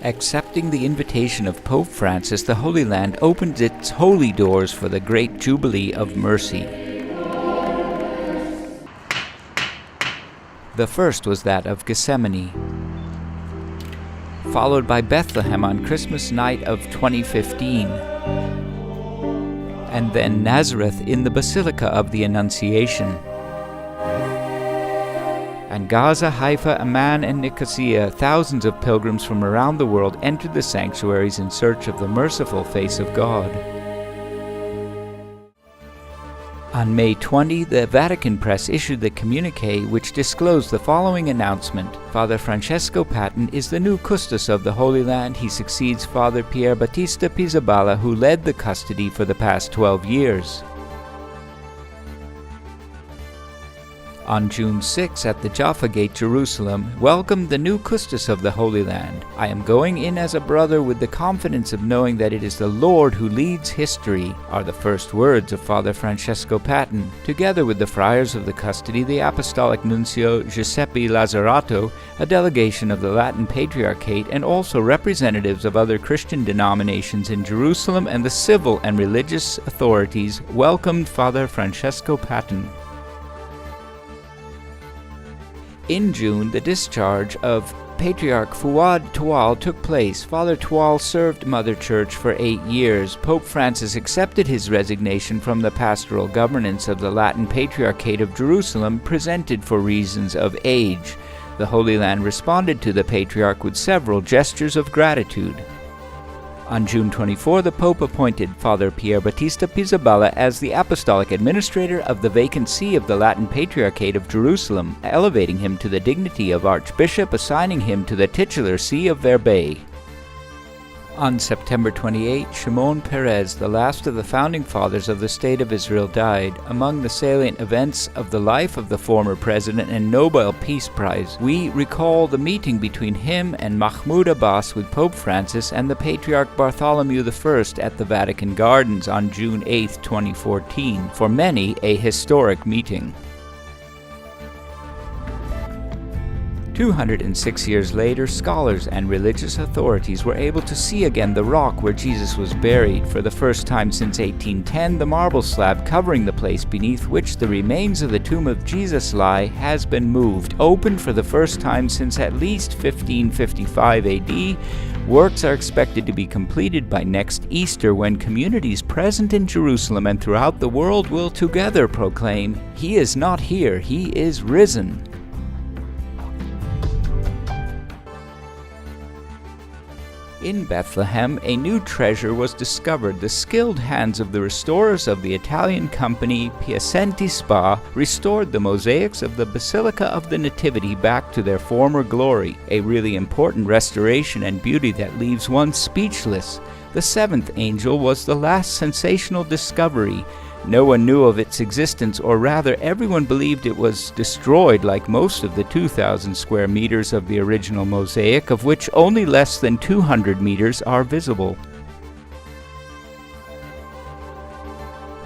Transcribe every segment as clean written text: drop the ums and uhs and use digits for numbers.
Accepting the invitation of Pope Francis, the Holy Land opened its holy doors for the Great Jubilee of Mercy. The first was that of Gethsemane, followed by Bethlehem on Christmas night of 2015, and then Nazareth in the Basilica of the Annunciation. And Gaza, Haifa, Amman, and Nicosia, thousands of pilgrims from around the world entered the sanctuaries in search of the merciful face of God. On May 20, the Vatican Press issued the communiqué which disclosed the following announcement. Father Francesco Patton is the new custos of the Holy Land. He succeeds Father Pier Battista Pizzaballa, who led the custody for the past 12 years. On June 6, at the Jaffa Gate, Jerusalem, welcomed the new custos of the Holy Land. I am going in as a brother with the confidence of knowing that it is the Lord who leads history, are the first words of Father Francesco Patton. Together with the friars of the custody, the Apostolic Nuncio Giuseppe Lazzarato, a delegation of the Latin Patriarchate, and also representatives of other Christian denominations in Jerusalem and the civil and religious authorities, welcomed Father Francesco Patton. In June, the discharge of Patriarch Fuad Tual took place. Father Tual served Mother Church for 8 years. Pope Francis accepted his resignation from the pastoral governance of the Latin Patriarchate of Jerusalem, presented for reasons of age. The Holy Land responded to the Patriarch with several gestures of gratitude. On June 24, the Pope appointed Father Pier Battista Pizzaballa as the Apostolic Administrator of the vacant see of the Latin Patriarchate of Jerusalem, elevating him to the dignity of Archbishop, assigning him to the titular see of Verbae. On September 28, Shimon Peres, the last of the founding fathers of the State of Israel, died. Among the salient events of the life of the former president and Nobel Peace Prize, we recall the meeting between him and Mahmoud Abbas with Pope Francis and the Patriarch Bartholomew I at the Vatican Gardens on June 8, 2014, for many a historic meeting. 206 years later, scholars and religious authorities were able to see again the rock where Jesus was buried. For the first time since 1810, the marble slab covering the place beneath which the remains of the tomb of Jesus lie has been moved. Opened for the first time since at least 1555 AD, works are expected to be completed by next Easter, when communities present in Jerusalem and throughout the world will together proclaim, "He is not here, He is risen." In Bethlehem, a new treasure was discovered. The skilled hands of the restorers of the Italian company Piacenti Spa restored the mosaics of the Basilica of the Nativity back to their former glory, a really important restoration and beauty that leaves one speechless. The seventh angel was the last sensational discovery. No one knew of its existence, or rather everyone believed it was destroyed, like most of the 2,000 square meters of the original mosaic, of which only less than 200 meters are visible.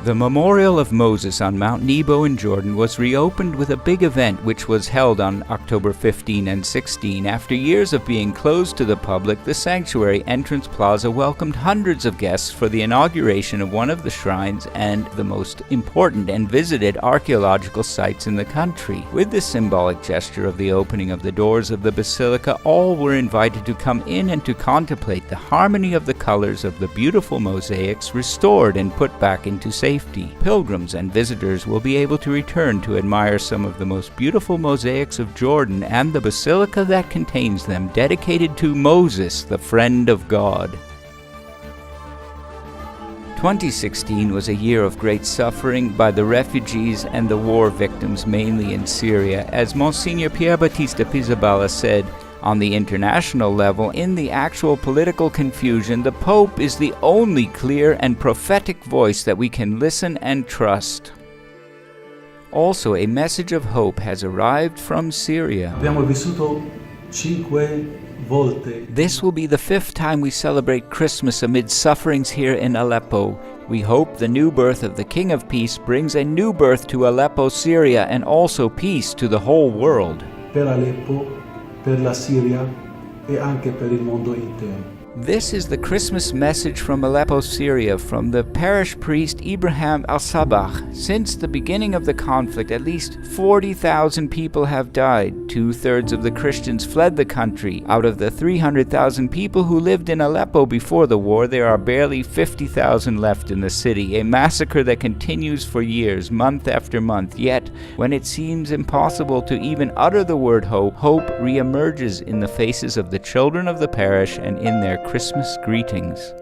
The Memorial of Moses on Mount Nebo in Jordan was reopened with a big event which was held on October 15 and 16. After years of being closed to the public, the sanctuary entrance plaza welcomed hundreds of guests for the inauguration of one of the shrines and the most important and visited archaeological sites in the country. With the symbolic gesture of the opening of the doors of the basilica, all were invited to come in and to contemplate the harmony of the colors of the beautiful mosaics restored and put back into safety. Pilgrims and visitors will be able to return to admire some of the most beautiful mosaics of Jordan and the basilica that contains them, dedicated to Moses, the friend of God. 2016 was a year of great suffering by the refugees and the war victims, mainly in Syria. As Monsignor Pier Battista Pizzaballa said, on the international level, in the actual political confusion, the Pope is the only clear and prophetic voice that we can listen and trust. Also, a message of hope has arrived from Syria. This will be the 5th time we celebrate Christmas amid sufferings here in Aleppo. We hope the new birth of the King of Peace brings a new birth to Aleppo, Syria, and also peace to the whole world. Per Aleppo, per la Siria, e anche per il mondo intero. This is the Christmas message from Aleppo, Syria, from the parish priest Ibrahim al-Sabah. Since the beginning of the conflict, at least 40,000 people have died. 2/3 of the Christians fled the country. Out of the 300,000 people who lived in Aleppo before the war, there are barely 50,000 left in the city, a massacre that continues for years, month after month. Yet, when it seems impossible to even utter the word hope, hope reemerges in the faces of the children of the parish and in their Christmas greetings.